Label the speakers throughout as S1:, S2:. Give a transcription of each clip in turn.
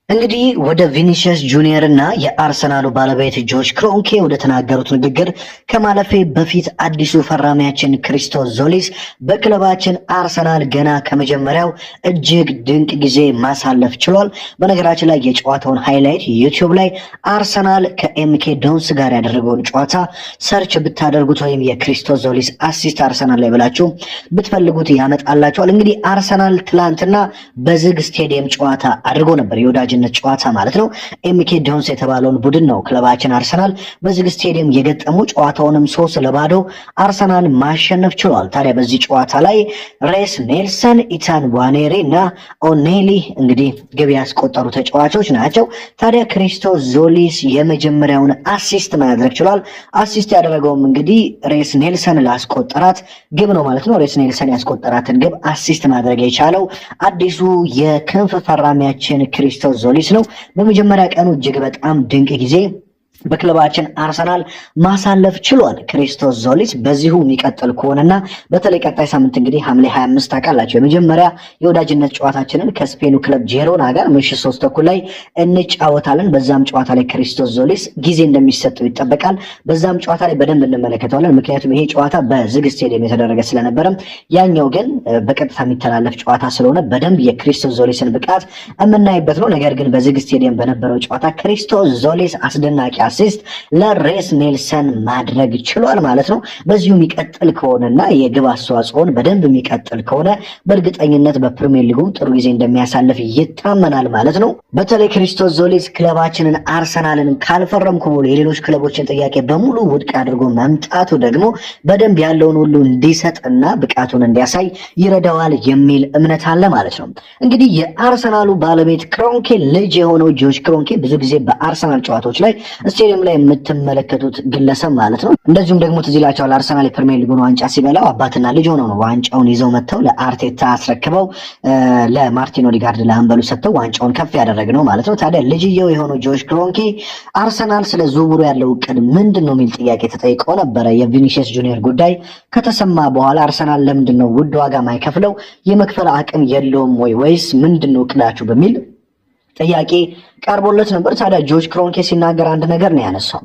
S1: እንግዲህ ወደ ቪኒሲየስ ጁኒየር እና የአርሰናሉ ባለቤት ጆሽ ክሮንኬ ወደ ተናገሩት ንግግር ከማለፌ በፊት አዲሱ ፈራሚያችን ክሪስቶስ ዞሊስ በክለባችን አርሰናል ገና ከመጀመሪያው እጅግ ድንቅ ጊዜ ማሳለፍ ችሏል። በነገራችን ላይ የጨዋታውን ሃይላይት ዩቲዩብ ላይ አርሰናል ከኤምኬ ዶንስ ጋር ያደረገውን ጨዋታ ሰርች ብታደርጉት ወይም የክሪስቶስ ዞሊስ አሲስት አርሰናል ላይ ብላችሁ ብትፈልጉት ያመጣላችኋል። እንግዲህ አርሰናል ትላንትና በዝግ ስቴዲየም ጨዋታ አድርጎ ነበር የወዳጅ ጨዋታ ማለት ነው። ኤምኬ ዶንስ የተባለውን ቡድን ነው ክለባችን አርሰናል በዝግ ስቴዲየም የገጠሙ። ጨዋታውንም 3-0 አርሰናል ማሸነፍ ችሏል። ታዲያ በዚህ ጨዋታ ላይ ሬስ ኔልሰን፣ ኢታን ዋኔሪ እና ኦኔሊ እንግዲህ ግብ ያስቆጠሩ ተጫዋቾች ናቸው። ታዲያ ክሪስቶስ ዞሊስ የመጀመሪያውን አሲስት ማድረግ ችሏል። አሲስት ያደረገውም እንግዲህ ሬስ ኔልሰን ላስቆጠራት ግብ ነው ማለት ነው። ሬስ ኔልሰን ያስቆጠራትን ግብ አሲስት ማድረግ የቻለው አዲሱ የክንፍ ፈራሚያችን ክሪስቶስ ዞሊስ ነው። በመጀመሪያ ቀኑ እጅግ በጣም ድንቅ ጊዜ በክለባችን አርሰናል ማሳለፍ ችሏል። ክሪስቶስ ዞሊስ በዚሁ የሚቀጥል ከሆነና በተለይ ቀጣይ ሳምንት እንግዲህ ሐምሌ 25 ታውቃላችሁ የመጀመሪያ የወዳጅነት ጨዋታችንን ከስፔኑ ክለብ ጄሮና ጋር ምሽት 3 ተኩል ላይ እንጫወታለን። በዛም ጨዋታ ላይ ክሪስቶስ ዞሊስ ጊዜ እንደሚሰጠው ይጠበቃል። በዛም ጨዋታ ላይ በደንብ እንመለከተዋለን። ምክንያቱም ይሄ ጨዋታ በዝግ ስቴዲየም የተደረገ ስለነበረ፣ ያኛው ግን በቀጥታ የሚተላለፍ ጨዋታ ስለሆነ በደንብ የክሪስቶስ ዞሊስን ብቃት የምናይበት ነው። ነገር ግን በዝግ ስቴዲየም በነበረው ጨዋታ ክሪስቶስ ዞሊስ አስደናቂ አሲስት ለሬስ ኔልሰን ማድረግ ችሏል ማለት ነው። በዚሁ የሚቀጥል ከሆነና የግብ አስተዋጽኦን በደንብ የሚቀጥል ከሆነ በእርግጠኝነት በፕሪሚየር ሊጉ ጥሩ ጊዜ እንደሚያሳልፍ ይታመናል ማለት ነው። በተለይ ክሪስቶስ ዞሊስ ክለባችንን አርሰናልን ካልፈረምኩ ብሎ የሌሎች ክለቦችን ጥያቄ በሙሉ ውድቅ አድርጎ መምጣቱ ደግሞ በደንብ ያለውን ሁሉ እንዲሰጥና ብቃቱን እንዲያሳይ ይረዳዋል የሚል እምነት አለ ማለት ነው። እንግዲህ የአርሰናሉ ባለቤት ክሮንኬ ልጅ የሆነው ጆሽ ክሮንኬ ብዙ ጊዜ በአርሰናል ጨዋታዎች ላይ ስቴዲየም ላይ የምትመለከቱት ግለሰብ ማለት ነው። እንደዚሁም ደግሞ ትዝ ይላችኋል አርሰናል የፕሪሚየር ሊጉን ዋንጫ ሲበላው አባትና ልጅ ሆነው ነው ዋንጫውን ይዘው መጥተው ለአርቴታ አስረክበው ለማርቲን ኦዲጋርድ ለአምበሉ ሰጥተው ዋንጫውን ከፍ ያደረግነው ማለት ነው። ታዲያ ልጅየው የሆነው ጆሽ ክሮንኬ አርሰናል ስለ ዝውውሩ ያለው እቅድ ምንድን ነው የሚል ጥያቄ ተጠይቀው ነበረ። የቪኒሲየስ ጁኒየር ጉዳይ ከተሰማ በኋላ አርሰናል ለምንድን ነው ውድ ዋጋ ማይከፍለው? የመክፈል አቅም የለውም ወይስ ምንድን ነው እቅዳችሁ በሚል ጥያቄ ቀርቦለት ነበር። ታዲያ ጆሽ ክሮንኬ ሲናገር አንድ ነገር ነው ያነሳው።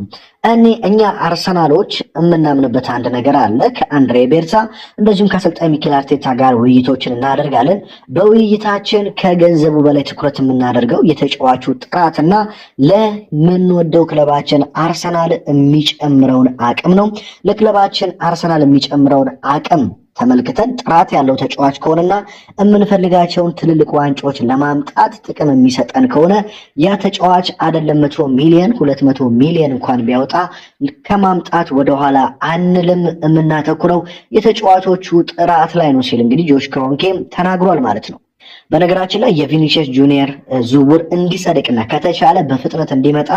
S1: እኛ አርሰናሎች የምናምንበት አንድ ነገር አለ። ከአንድሬ ቤርታ እንደዚሁም ከአሰልጣኝ ሚኬል አርቴታ ጋር ውይይቶችን እናደርጋለን። በውይይታችን ከገንዘቡ በላይ ትኩረት የምናደርገው የተጫዋቹ ጥራትና ለምንወደው ክለባችን አርሰናል የሚጨምረውን አቅም ነው። ለክለባችን አርሰናል የሚጨምረውን አቅም ተመልክተን ጥራት ያለው ተጫዋች ከሆነና የምንፈልጋቸውን ትልልቅ ዋንጫዎች ለማምጣት ጥቅም የሚሰጠን ከሆነ ያ ተጫዋች አይደለም 100 ሚሊዮን 200 ሚሊዮን እንኳን ቢያወጣ ከማምጣት ወደኋላ አንልም። የምናተኩረው የተጫዋቾቹ ጥራት ላይ ነው ሲል እንግዲህ ጆሽ ክሮንኬ ተናግሯል ማለት ነው። በነገራችን ላይ የቪኒሲየስ ጁኒየር ዝውውር እንዲጸድቅና ከተቻለ በፍጥነት እንዲመጣ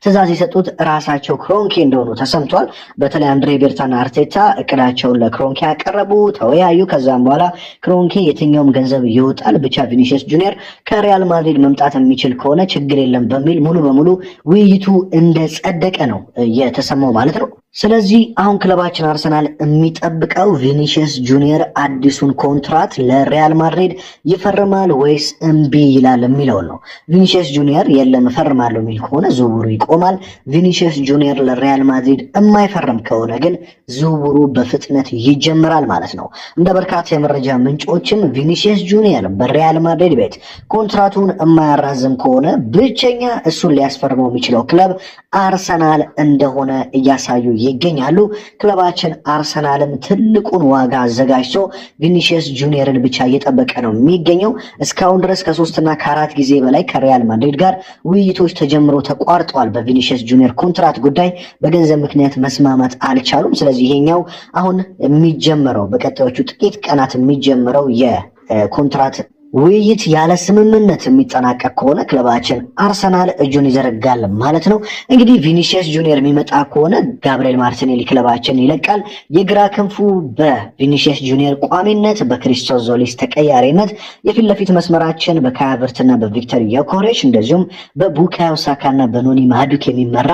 S1: ትዕዛዝ የሰጡት ራሳቸው ክሮንኬ እንደሆኑ ተሰምቷል። በተለይ አንድሬ ቤርታና አርቴታ እቅዳቸውን ለክሮንኬ ያቀረቡ ተወያዩ። ከዛም በኋላ ክሮንኬ የትኛውም ገንዘብ ይወጣል፣ ብቻ ቪኒሲየስ ጁኒየር ከሪያል ማድሪድ መምጣት የሚችል ከሆነ ችግር የለም በሚል ሙሉ በሙሉ ውይይቱ እንደጸደቀ ነው የተሰማው ማለት ነው። ስለዚህ አሁን ክለባችን አርሰናል የሚጠብቀው ቪኒሲየስ ጁኒየር አዲሱን ኮንትራት ለሪያል ማድሪድ ይፈርማል ወይስ እምቢ ይላል የሚለውን ነው። ቪኒሲየስ ጁኒየር የለም እፈርማለሁ የሚል ከሆነ ዝውውሩ ይቆማል። ቪኒሲየስ ጁኒየር ለሪያል ማድሪድ የማይፈርም ከሆነ ግን ዝውውሩ በፍጥነት ይጀምራል ማለት ነው። እንደ በርካታ የመረጃ ምንጮችም ቪኒሲየስ ጁኒየር በሪያል ማድሪድ ቤት ኮንትራቱን የማያራዝም ከሆነ ብቸኛ እሱን ሊያስፈርመው የሚችለው ክለብ አርሰናል እንደሆነ እያሳዩ ይገኛሉ። ክለባችን አርሰናልም ትልቁን ዋጋ አዘጋጅቶ ቪኒሲየስ ጁኒየርን ብቻ እየጠበቀ ነው የሚገኘው። እስካሁን ድረስ ከ3 እና ከ4 ጊዜ በላይ ከሪያል ማድሪድ ጋር ውይይቶች ተጀምሮ ተቋርጠዋል። በቪኒሲየስ ጁኒየር ኮንትራት ጉዳይ በገንዘብ ምክንያት መስማማት አልቻሉም። ስለዚህ ይሄኛው አሁን የሚጀምረው በቀጣዮቹ ጥቂት ቀናት የሚጀምረው የኮንትራት ውይይት ያለ ስምምነት የሚጠናቀቅ ከሆነ ክለባችን አርሰናል እጁን ይዘረጋል ማለት ነው። እንግዲህ ቪኒሲየስ ጁኒየር የሚመጣ ከሆነ ጋብሪኤል ማርቲኔሊ ክለባችን ይለቃል። የግራ ክንፉ በቪኒሲየስ ጁኒየር ቋሚነት፣ በክሪስቶስ ዞሊስ ተቀያሪነት፣ የፊት ለፊት መስመራችን በካይ ሃቨርትዝና በቪክተር ዮኬሬሽ እንደዚሁም በቡካዮ ሳካና በኖኒ ማዱኬ የሚመራ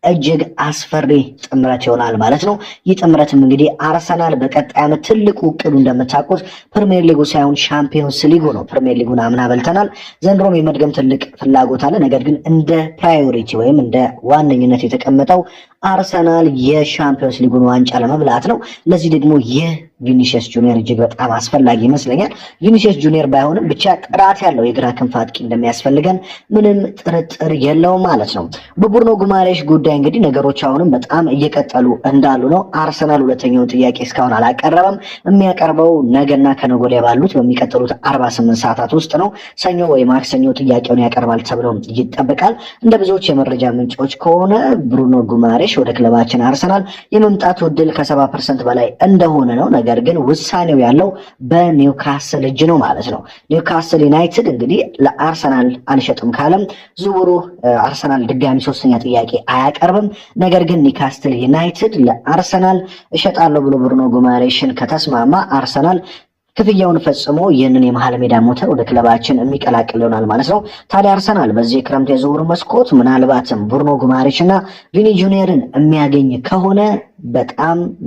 S1: እጅግ አስፈሪ ጥምረት ይሆናል ማለት ነው። ይህ ጥምረትም እንግዲህ አርሰናል በቀጣይ ዓመት ትልቁ እቅዱ እንደምታውቁት ፕሪሚየር ሊጉ ሳይሆን ሻምፒዮንስ ሊጉ ነው። ፕሪሚየር ሊጉን አምና በልተናል። ዘንድሮም የመድገም ትልቅ ፍላጎት አለ። ነገር ግን እንደ ፕራዮሪቲ ወይም እንደ ዋነኝነት የተቀመጠው አርሰናል የሻምፒዮንስ ሊጉን ዋንጫ ለመብላት ነው። ለዚህ ደግሞ ይህ ቪኒሲየስ ጁኒየር እጅግ በጣም አስፈላጊ ይመስለኛል። ቪኒሲየስ ጁኒየር ባይሆንም ብቻ ጥራት ያለው የግራ ክንፍ አጥቂ እንደሚያስፈልገን ምንም ጥርጥር የለውም ማለት ነው። በቡርኖ ጉማሬሽ ጉዳይ እንግዲህ ነገሮች አሁንም በጣም እየቀጠሉ እንዳሉ ነው። አርሰናል ሁለተኛውን ጥያቄ እስካሁን አላቀረበም። የሚያቀርበው ነገና ከነገ ወዲያ ባሉት በሚቀጥሉት 48 ሰዓታት ውስጥ ነው። ሰኞ ወይ ማክሰኞ ጥያቄውን ያቀርባል ተብሎ ይጠበቃል። እንደ ብዙዎች የመረጃ ምንጮች ከሆነ ብሩኖ ጉማሬሽ ወደ ክለባችን አርሰናል የመምጣቱ እድል ከ70% በላይ እንደሆነ ነው። ነገር ግን ውሳኔው ያለው በኒውካስል እጅ ነው ማለት ነው። ኒውካስል ዩናይትድ እንግዲህ ለአርሰናል አልሸጥም ካለም ዝውውሩ አርሰናል ድጋሚ ሶስተኛ ጥያቄ አያቀርብም። ነገር ግን ኒውካስል ዩናይትድ ለአርሰናል እሸጣለሁ ብሎ ብሩኖ ጉማሬሽን ከተስማማ አርሰናል ክፍያውን ፈጽሞ ይህንን የመሃል ሜዳ ሞተር ወደ ክለባችን የሚቀላቅል ይሆናል ማለት ነው። ታዲያ አርሰናል በዚህ ክረምት የዝውውር መስኮት ምናልባትም ብሩኖ ጉማሬሽና ቪኒ ጁኒየርን የሚያገኝ ከሆነ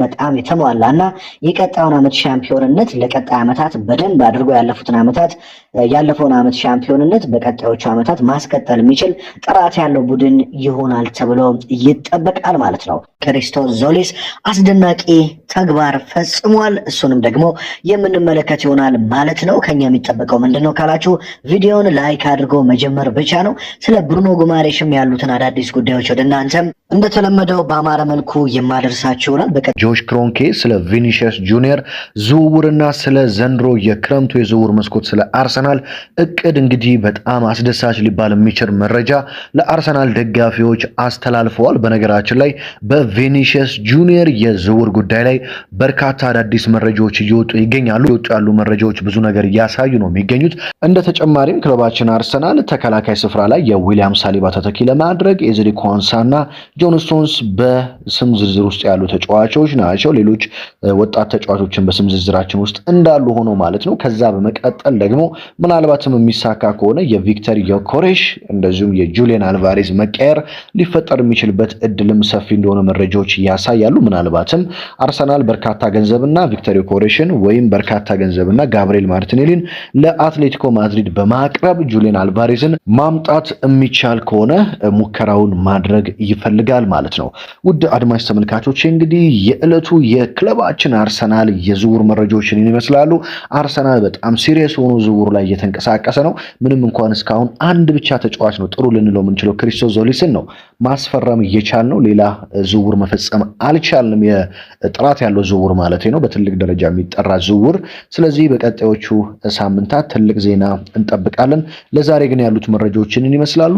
S1: በጣም የተሟላና የቀጣዩን ዓመት ሻምፒዮንነት ለቀጣይ ዓመታት በደንብ አድርጎ ያለፈውን ዓመት ሻምፒዮንነት በቀጣዮቹ ዓመታት ማስቀጠል የሚችል ጥራት ያለው ቡድን ይሆናል ተብሎ ይጠበቃል ማለት ነው። ክሪስቶስ ዞሊስ አስደናቂ ተግባር ፈጽሟል። እሱንም ደግሞ የምንመለከት ይሆናል ማለት ነው። ከኛ የሚጠበቀው ምንድነው ካላችሁ ቪዲዮውን ላይክ አድርጎ መጀመር ብቻ ነው። ስለ ብሩኖ ጉማሬሽም ያሉትን አዳዲስ ጉዳዮች ወደ እናንተም እንደተለመደው በአማረ መልኩ የማደርሳችሁ ይሆናል።
S2: ጆሽ ክሮንኬ ስለ ቪኒሲየስ ጁኒየር ዝውውርና ስለ ዘንድሮ የክረምቱ የዝውውር መስኮት ስለ አርሰናል እቅድ እንግዲህ በጣም አስደሳች ሊባል የሚችል መረጃ ለአርሰናል ደጋፊዎች አስተላልፈዋል። በነገራችን ላይ በቪኒሲየስ ጁኒየር የዝውውር ጉዳይ ላይ በርካታ አዳዲስ መረጃዎች እየወጡ ይገኛሉ። እየወጡ ያሉ መረጃዎች ብዙ ነገር እያሳዩ ነው የሚገኙት። እንደ ተጨማሪም ክለባችን አርሰናል ተከላካይ ስፍራ ላይ የዊሊያም ሳሊባ ተተኪ ለማድረግ ኤዝሪ ኮንሳና ጆን ስቶንስ በስም ዝርዝር ውስጥ ያሉ ተጫዋቾች ናቸው። ሌሎች ወጣት ተጫዋቾችን በስም ዝርዝራችን ውስጥ እንዳሉ ሆኖ ማለት ነው። ከዛ በመቀጠል ደግሞ ምናልባትም የሚሳካ ከሆነ የቪክተር ዮኬሬሽ እንደዚሁም የጁሊያን አልቫሬዝ መቀየር ሊፈጠር የሚችልበት እድልም ሰፊ እንደሆነ መረጃዎች ያሳያሉ። ምናልባትም አርሰናል በርካታ ገንዘብና ቪክተር ዮኬሬሽን ወይም በርካታ ገንዘብና ጋብሪኤል ማርቲኔሊን ለአትሌቲኮ ማድሪድ በማቅረብ ጁሊያን አልቫሬዝን ማምጣት የሚቻል ከሆነ ሙከራውን ማድረግ ይፈልጋል ማለት ነው። ውድ አድማጭ ተመልካቾች እንግዲህ የዕለቱ የክለባችን አርሰናል የዝውውር መረጃዎችን ይመስላሉ። አርሰናል በጣም ሲሪየስ ሆኖ ዝውውሩ ላይ እየተንቀሳቀሰ ነው። ምንም እንኳን እስካሁን አንድ ብቻ ተጫዋች ነው ጥሩ ልንለው የምንችለው ክሪስቶስ ዞሊስን ነው ማስፈረም እየቻልነው፣ ሌላ ዝውውር መፈጸም አልቻልንም። የጥራት ያለው ዝውውር ማለት ነው፣ በትልቅ ደረጃ የሚጠራ ዝውውር። ስለዚህ በቀጣዮቹ ሳምንታት ትልቅ ዜና እንጠብቃለን። ለዛሬ ግን ያሉት መረጃዎችን ይመስላሉ።